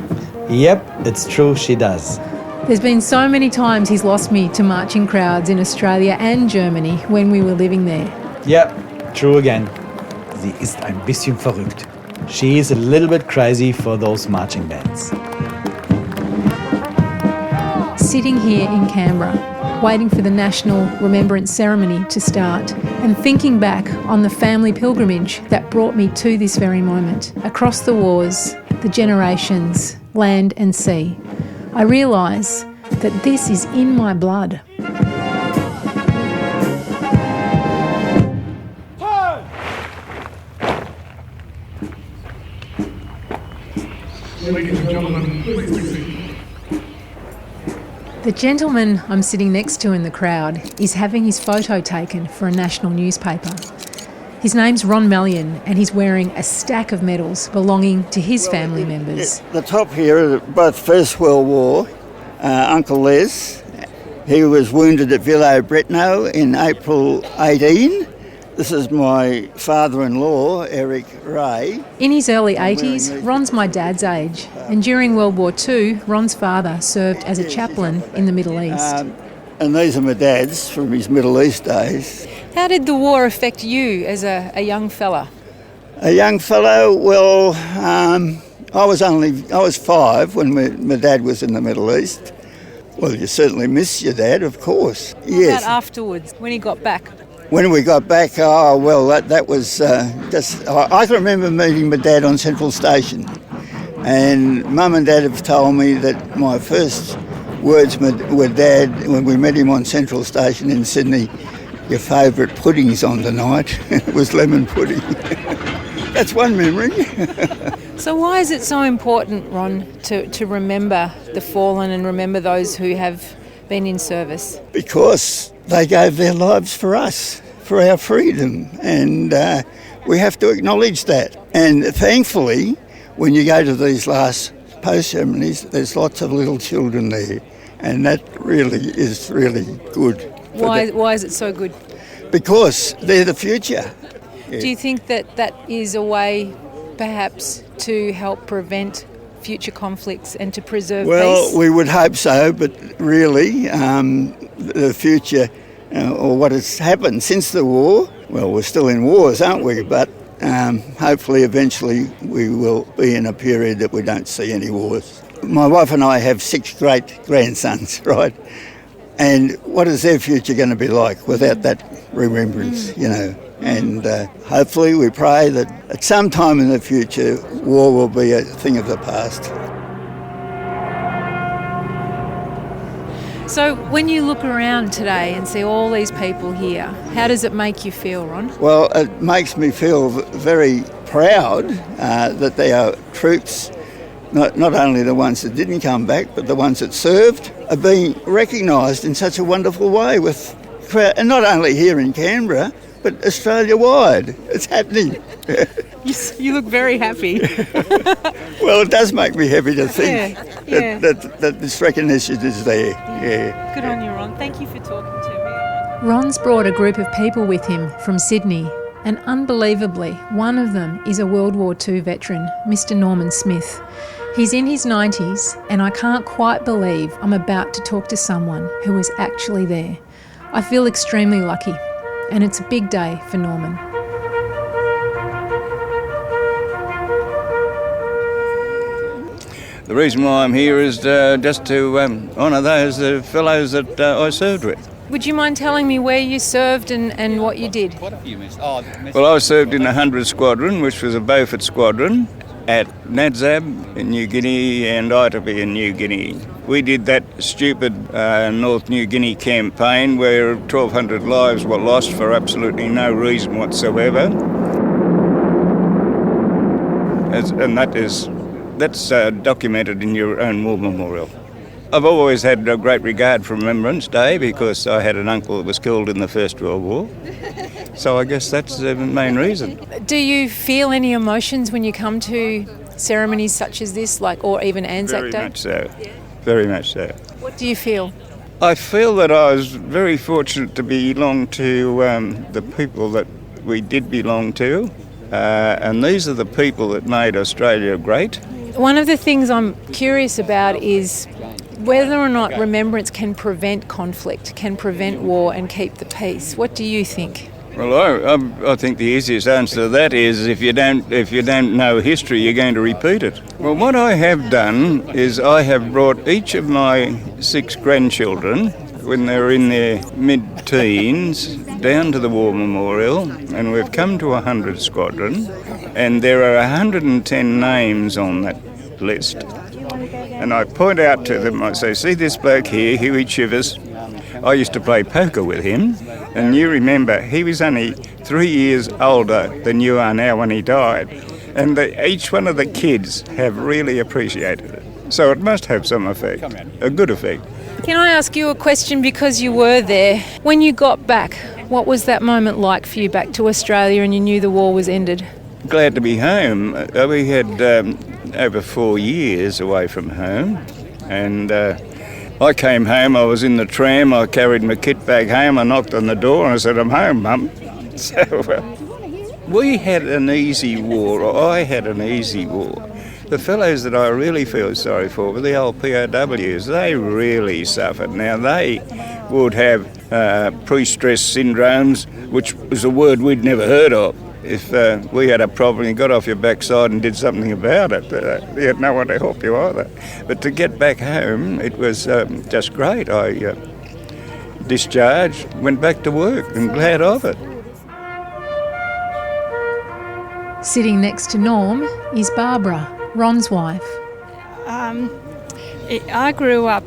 Yep, it's true, she does. There's been so many times he's lost me to marching crowds in Australia and Germany when we were living there. Yep, true again. Sie ist ein bisschen verrückt. She is a little bit crazy for those marching bands. Sitting here in Canberra, waiting for the National Remembrance Ceremony to start, and thinking back on the family pilgrimage that brought me to this very moment, across the wars, the generations, land and sea, I realise that this is in my blood. Ladies and gentlemen, please be seated. The gentleman I'm sitting next to in the crowd is having his photo taken for a national newspaper. His name's Ron Mallion and he's wearing a stack of medals belonging to his family members. The top here are both First World War. Uncle Les, he was wounded at Villers-Bretonneux in April 18. This is my father-in-law, Eric Ray. In his early 80s, Ron's my dad's age, and during World War II, Ron's father served as a chaplain in the Middle East. And these are my dad's from his Middle East days. How did the war affect you as a young fella? A young fellow, well, I was 5 when my dad was in the Middle East. Well, you certainly miss your dad, of course. What Yes. about afterwards, when he got back? When we got back, that was just... I can remember meeting my dad on Central Station, and Mum and Dad have told me that my first words with Dad when we met him on Central Station in Sydney, your favourite pudding's on tonight. It was lemon pudding. That's one memory. So why is it so important, Ron, to remember the fallen and remember those who have been in service? Because they gave their lives for us, for our freedom, and we have to acknowledge that. And thankfully, when you go to these last post ceremonies, there's lots of little children there, and that really is really good. Why is it so good? Because they're the future. Yeah. Do you think that is a way, perhaps, to help prevent future conflicts and to preserve peace? Well, we would hope so, but really, the future, or what has happened since the war, well, we're still in wars, aren't we? But hopefully, eventually, we will be in a period that we don't see any wars. My wife and I have 6 great-grandsons, right? And what is their future going to be like without that remembrance, you know? And hopefully we pray that at some time in the future, war will be a thing of the past. So when you look around today and see all these people here, how does it make you feel, Ron? Well, it makes me feel very proud that there are troops, not only the ones that didn't come back, but the ones that served, are being recognised in such a wonderful way and not only here in Canberra, but Australia-wide. It's happening. You look very happy. Well, it does make me happy to think Yeah. that this recognition is there. Yeah. Good on you, Ron. Thank you for talking to me. Ron's brought a group of people with him from Sydney, and unbelievably, one of them is a World War II veteran, Mr. Norman Smith. He's in his 90s, and I can't quite believe I'm about to talk to someone who was actually there. I feel extremely lucky, and it's a big day for Norman. The reason why I'm here is just to honour those fellows that I served with. Would you mind telling me where you served and what you did? Well, I served in the 100th Squadron, which was a Beaufort squadron, at Nadzab in New Guinea and Italy in New Guinea. We did that stupid North New Guinea campaign where 1,200 lives were lost for absolutely no reason whatsoever. And that's documented in your own war memorial. I've always had a great regard for Remembrance Day because I had an uncle that was killed in the First World War. So I guess that's the main reason. Do you feel any emotions when you come to ceremonies such as this, or even Anzac Day? Very much so. Very much so. What do you feel? I feel that I was very fortunate to belong to the people that we did belong to, and these are the people that made Australia great. One of the things I'm curious about is whether or not remembrance can prevent conflict, can prevent war and keep the peace. What do you think? Well, I think the easiest answer to that is if you don't know history, you're going to repeat it. Well, what I have done is I have brought each of my 6 grandchildren, when they're in their mid-teens, down to the War Memorial, and we've come to 100 Squadron, and there are 110 names on that list. And I point out to them, I say, see this bloke here, Huey Chivers? I used to play poker with him, and you remember, he was only 3 years older than you are now when he died. And each one of the kids have really appreciated it. So it must have some effect, a good effect. Can I ask you a question because you were there? When you got back, what was that moment like for you back to Australia and you knew the war was ended? Glad to be home. We had over 4 years away from home, and I came home, I was in the tram, I carried my kit bag home, I knocked on the door and I said, I'm home, Mum. So we had an easy war, or I had an easy war. The fellows that I really feel sorry for were the old POWs. They really suffered. Now, they would have pre-stress syndromes, which was a word we'd never heard of. if we had a problem, you got off your backside and did something about it. You had no one to help you either. But to get back home, it was just great. I discharged, went back to work, and glad of it. Sitting next to Norm is Barbara, Ron's wife. I grew up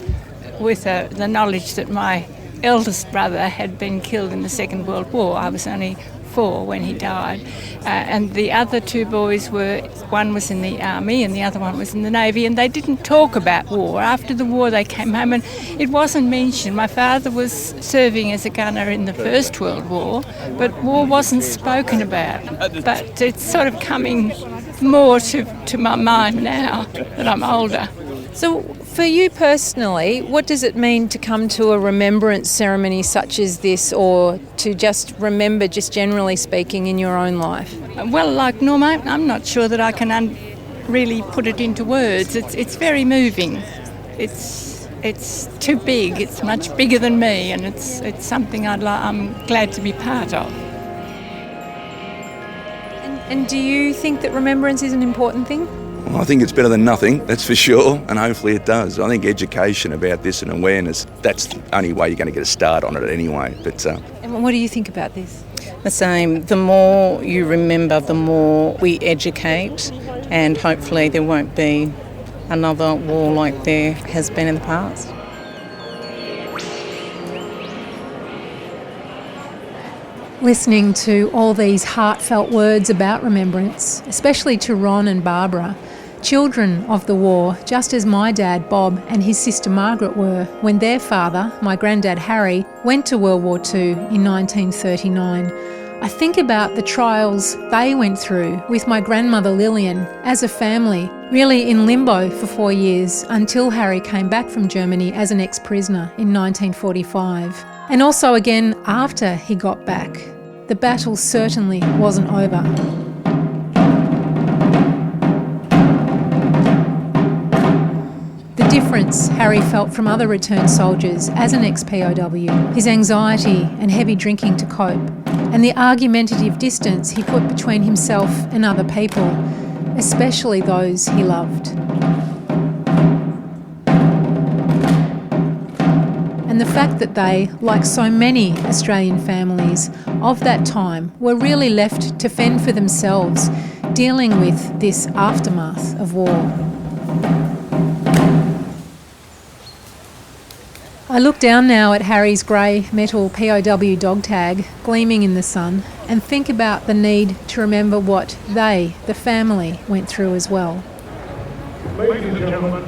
with the knowledge that my eldest brother had been killed in the Second World War. I was only 4 when he died. And the other 2 boys one was in the army and the other one was in the navy, and they didn't talk about war. After the war they came home and it wasn't mentioned. My father was serving as a gunner in the First World War, but war wasn't spoken about. But it's sort of coming more to my mind now that I'm older. So for you personally, what does it mean to come to a remembrance ceremony such as this, or to just remember, just generally speaking, in your own life? Well, like Norma, I'm not sure that I can really put it into words. It's very moving. It's too big. It's much bigger than me, and it's something I'm glad to be part of. And do you think that remembrance is an important thing? Well, I think it's better than nothing, that's for sure, and hopefully it does. I think education about this and awareness, that's the only way you're going to get a start on it anyway. But And what do you think about this? The same. The more you remember, the more we educate, and hopefully there won't be another war like there has been in the past. Listening to all these heartfelt words about remembrance, especially to Ron and Barbara, children of the war, just as my dad Bob and his sister Margaret were when their father, my granddad Harry, went to World War II in 1939. I think about the trials they went through with my grandmother Lillian as a family, really in limbo for 4 years until Harry came back from Germany as an ex-prisoner in 1945. And also again after he got back. The battle certainly wasn't over. The difference Harry felt from other returned soldiers as an ex-POW, his anxiety and heavy drinking to cope, and the argumentative distance he put between himself and other people, especially those he loved. And the fact that they, like so many Australian families of that time, were really left to fend for themselves, dealing with this aftermath of war. I look down now at Harry's grey metal POW dog tag gleaming in the sun and think about the need to remember what they, the family, went through as well. Ladies and gentlemen,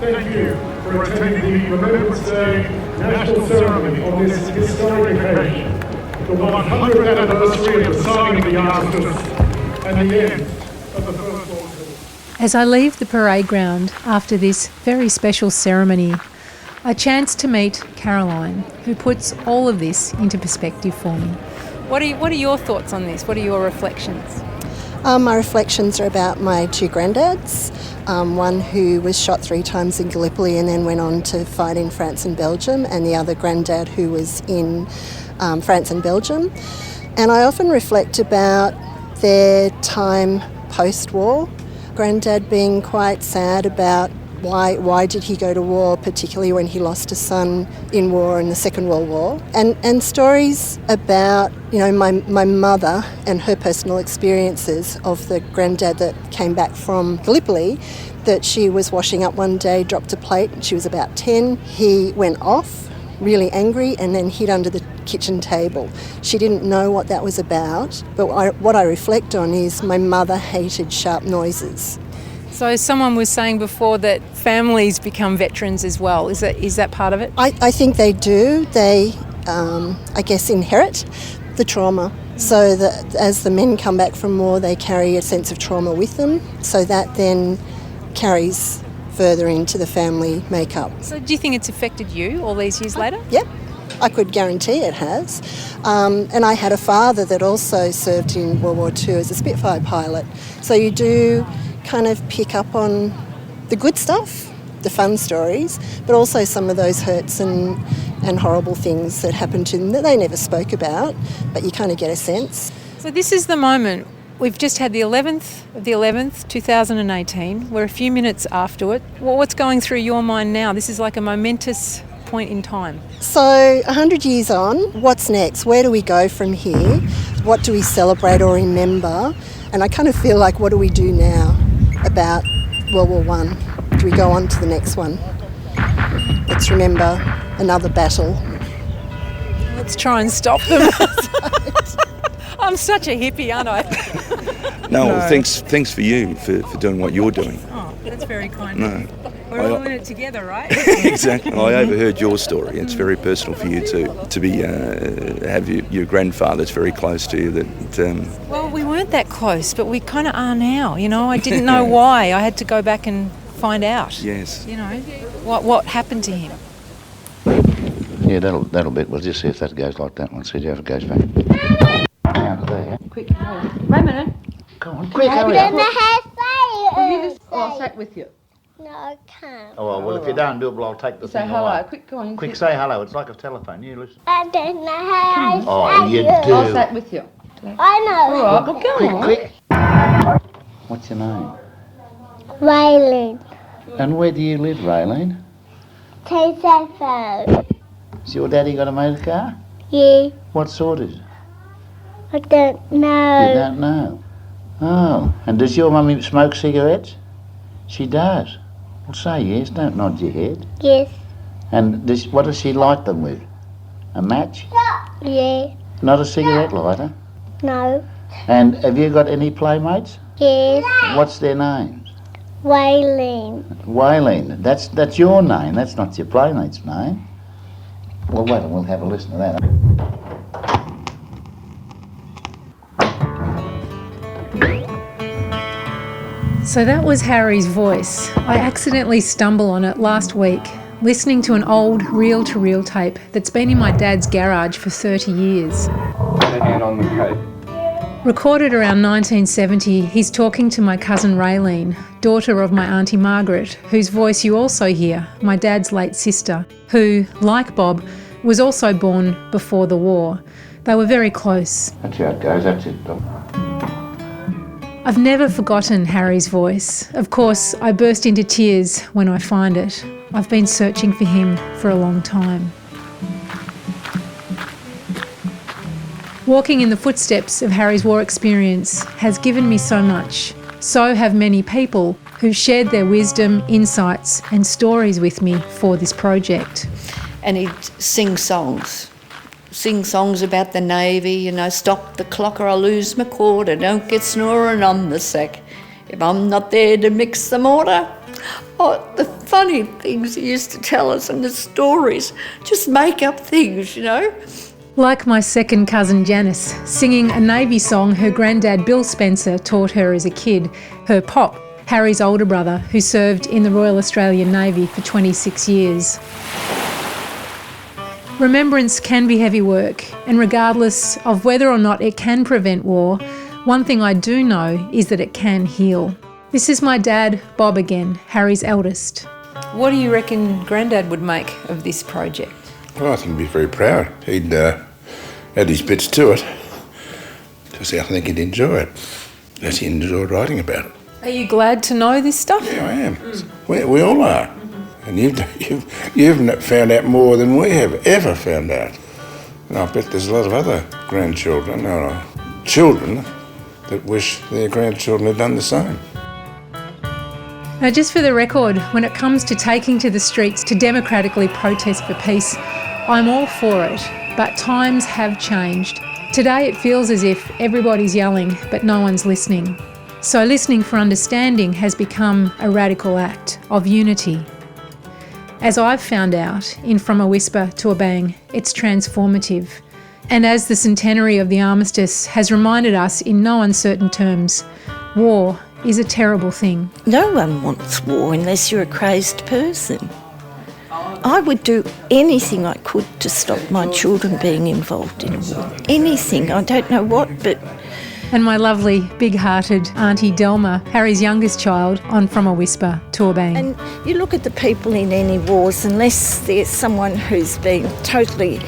thank you for attending the Remembrance Day National Ceremony on this historic occasion, the 100th anniversary of the signing of the Armistice and the end of the First World War. As I leave the parade ground after this very special ceremony, I chance to meet Caroline, who puts all of this into perspective for me. What are your thoughts on this? What are your reflections? My reflections are about my 2 granddads, one who was shot 3 times in Gallipoli and then went on to fight in France and Belgium, and the other granddad who was in France and Belgium. And I often reflect about their time post-war, granddad being quite sad about why did he go to war, particularly when he lost a son in war in the Second World War, and stories about my mother and her personal experiences of the granddad that came back from Gallipoli, that she was washing up one day, dropped a plate, she was about 10, he went off really angry and then hid under the kitchen table. She didn't know what that was about, but what I reflect on is my mother hated sharp noises. So someone was saying before that families become veterans as well. Is that part of it? I think they do. They, I guess, inherit the trauma. So that as the men come back from war, they carry a sense of trauma with them. So that then carries further into the family makeup. So do you think it's affected you all these years later? Yep. I could guarantee it has. And I had a father that also served in World War II as a Spitfire pilot. So you do kind of pick up on the good stuff, the fun stories, but also some of those hurts and horrible things that happened to them that they never spoke about, but you kind of get a sense. So this is the moment. We've just had the 11th of the 11th, 2018. We're a few minutes after it. Well, what's going through your mind now? This is like a momentous point in time. So 100 years on, what's next? Where do we go from here? What do we celebrate or remember? And I kind of feel like, what do we do now about World War I? Do we go on to the next one? Let's remember another battle. Let's try and stop them. I'm such a hippie, aren't I? No. Thanks for you for doing what you're doing. Oh, that's very kind. No. We're all in it together, right? Exactly. I overheard your story. It's very personal for you to be have your grandfather that's very close to you. Well, we weren't that close, but we kind of are now. You know, I didn't know why. I had to go back and find out. Yes. You know, what happened to him. Yeah, that'll bit. We'll just see if that goes like that one. See if it goes back. Down to there. Quick, wait a minute. Go on, quick, hurry up. I'll sit with you. No, I can't. Oh, well, if you don't do it, well, I'll take the Say thing hello. away. Quick, go on. Quick, say hello. It's like a telephone. You listen. I don't know how Oh, you do. I'll sit with you. I know. All right, well, go on. Quick. What's your name? Waylon. And where do you live, Raylene? T-Safo. Has your daddy got a motor car? Yeah. What sort is it? I don't know. You don't know? Oh, and does your mummy smoke cigarettes? She does. Well, say yes, don't nod your head. Yes. And what does she light them with? A match? Yeah. Not a cigarette lighter? No. And have you got any playmates? Yes. What's their names? Waylon. Waylene. That's your name, that's not your playmate's name. Well, wait, we'll have a listen to that. So that was Harry's voice. I accidentally stumbled on it last week, listening to an old reel-to-reel tape that's been in my dad's garage for 30 years. Hand on the tape. Recorded around 1970, he's talking to my cousin Raylene, daughter of my Auntie Margaret, whose voice you also hear, my dad's late sister, who, like Bob, was also born before the war. They were very close. That's how it goes, that's it, Dom. I've never forgotten Harry's voice. Of course, I burst into tears when I find it. I've been searching for him for a long time. Walking in the footsteps of Harry's war experience has given me so much. So have many people who've shared their wisdom, insights and stories with me for this project. And he'd sing songs about the Navy, you know, stop the clock or I'll lose my quarter, don't get snoring on the sack if I'm not there to mix the mortar. Oh, the funny things he used to tell us and the stories, just make up things, you know. Like my second cousin Janice, singing a Navy song her granddad Bill Spencer taught her as a kid, her pop, Harry's older brother, who served in the Royal Australian Navy for 26 years. Remembrance can be heavy work, and regardless of whether or not it can prevent war, one thing I do know is that it can heal. This is my dad, Bob again, Harry's eldest. What do you reckon Grandad would make of this project? Well, I think he'd be very proud. He'd add his bits to it, because I think he'd enjoy it, as he enjoyed writing about it. Are you glad to know this stuff? Yeah, I am. We all are. And you've found out more than we have ever found out. And I bet there's a lot of other grandchildren, or children, that wish their grandchildren had done the same. Now, just for the record, when it comes to taking to the streets to democratically protest for peace, I'm all for it, but times have changed. Today it feels as if everybody's yelling, but no one's listening. So listening for understanding has become a radical act of unity. As I've found out, in From a Whisper to a Bang, it's transformative. And as the centenary of the Armistice has reminded us in no uncertain terms, war is a terrible thing. No one wants war unless you're a crazed person. I would do anything I could to stop my children being involved in a war. Anything, I don't know what, but... And my lovely, big-hearted Auntie Delma, Harry's youngest child, on From a Whisper to a Bang. And you look at the people in any wars, unless there's someone who's been totally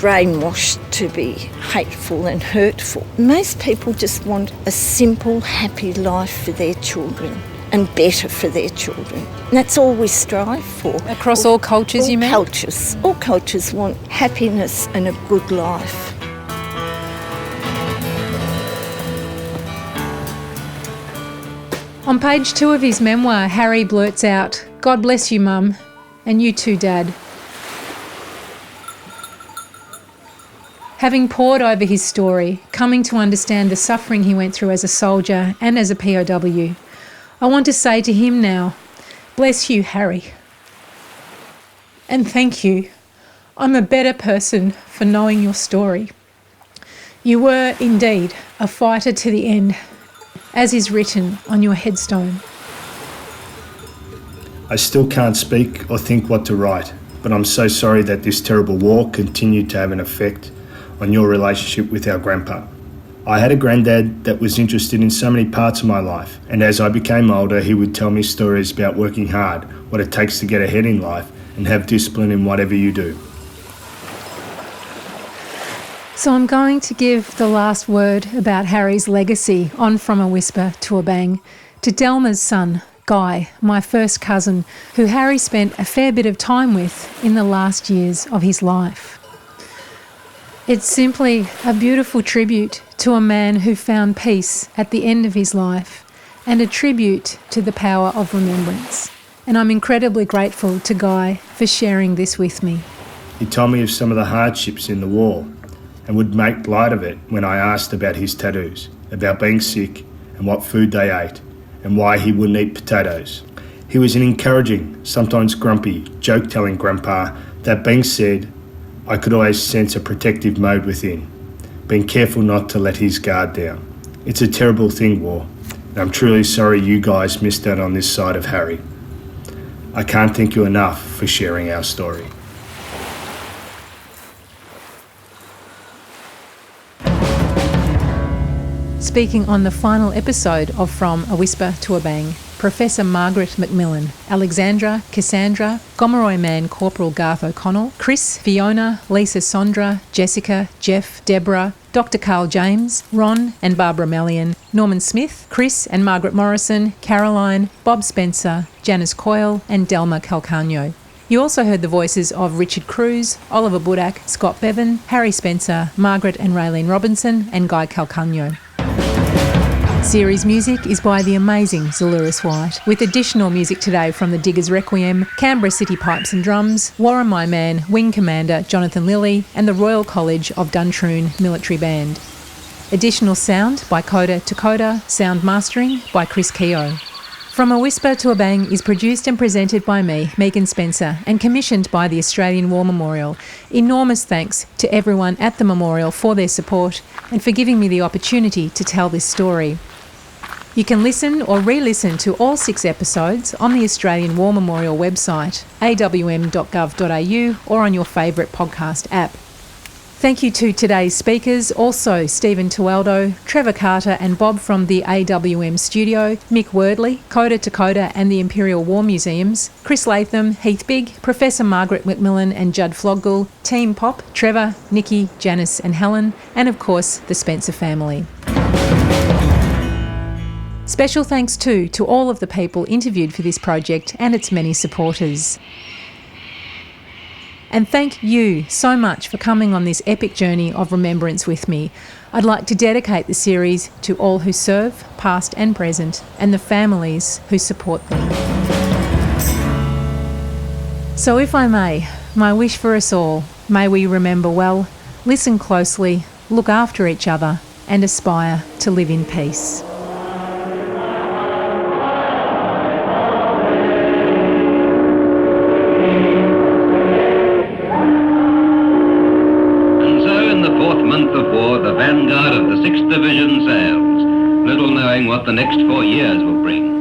brainwashed to be hateful and hurtful. Most people just want a simple, happy life for their children and better for their children. And that's all we strive for. Across all cultures, you mean? Cultures. All cultures want happiness and a good life. On page 2 of his memoir, Harry blurts out, "God bless you, Mum, and you too, Dad." Having pored over his story, coming to understand the suffering he went through as a soldier and as a POW, I want to say to him now, bless you, Harry. And thank you. I'm a better person for knowing your story. You were indeed a fighter to the end, as is written on your headstone. I still can't speak or think what to write, but I'm so sorry that this terrible war continued to have an effect on your relationship with our grandpa. I had a granddad that was interested in so many parts of my life, and as I became older, he would tell me stories about working hard, what it takes to get ahead in life, and have discipline in whatever you do. So I'm going to give the last word about Harry's legacy on From a Whisper to a Bang to Delma's son, Guy, my first cousin, who Harry spent a fair bit of time with in the last years of his life. It's simply a beautiful tribute to a man who found peace at the end of his life and a tribute to the power of remembrance. And I'm incredibly grateful to Guy for sharing this with me. He told me of some of the hardships in the war and would make light of it when I asked about his tattoos, about being sick and what food they ate and why he wouldn't eat potatoes. He was an encouraging, sometimes grumpy, joke-telling grandpa. That being said, I could always sense a protective mode within, being careful not to let his guard down. It's a terrible thing, war, and I'm truly sorry you guys missed out on this side of Harry. I can't thank you enough for sharing our story. Speaking on the final episode of From a Whisper to a Bang, Professor Margaret MacMillan, Alexandra, Cassandra, Gomeroi Man Corporal Garth O'Connell, Chris, Fiona, Lisa Sondra, Jessica, Jeff, Deborah, Dr. Carl James, Ron and Barbara Mellion, Norman Smith, Chris and Margaret Morrison, Caroline, Bob Spencer, Janice Coyle and Delma Calcagno. You also heard the voices of Richard Cruz, Oliver Budak, Scott Bevan, Harry Spencer, Margaret and Raylene Robinson and Guy Calcagno. Series music is by the amazing Zaluris White, with additional music today from the Diggers Requiem, Canberra City Pipes and Drums, Warren My Man, Wing Commander Jonathan Lilly, and the Royal College of Duntroon Military Band. Additional sound by Coda to Coda, sound mastering by Chris Keogh. From a Whisper to a Bang is produced and presented by me, Megan Spencer, and commissioned by the Australian War Memorial. Enormous thanks to everyone at the Memorial for their support and for giving me the opportunity to tell this story. You can listen or re-listen to all 6 episodes on the Australian War Memorial website, awm.gov.au, or on your favourite podcast app. Thank you to today's speakers, also Stephen Tualdo, Trevor Carter and Bob from the AWM studio, Mick Wordley, Coda to Coda and the Imperial War Museums, Chris Latham, Heath Bigg, Professor Margaret MacMillan and Judd Floggill, Team Pop, Trevor, Nikki, Janice and Helen, and of course the Spencer family. Special thanks too to all of the people interviewed for this project and its many supporters. And thank you so much for coming on this epic journey of remembrance with me. I'd like to dedicate the series to all who serve, past and present, and the families who support them. So if I may, my wish for us all, may we remember well, listen closely, look after each other, and aspire to live in peace. The vanguard of the 6th Division sails, little knowing what the next 4 years will bring.